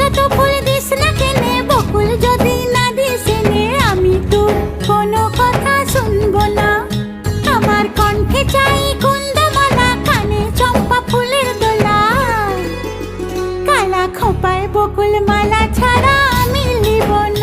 যত ফুল দিস না কেনে, বকুল যদি না দিস এনে, আমি তোর কোনো কথা শুনবো না। আমার কণ্ঠে চাই কুন্দমালা, কানে চম্পা ফুলের দোলা, কালা খোপায় বকুল মালা ছাড়া আমি লিব না।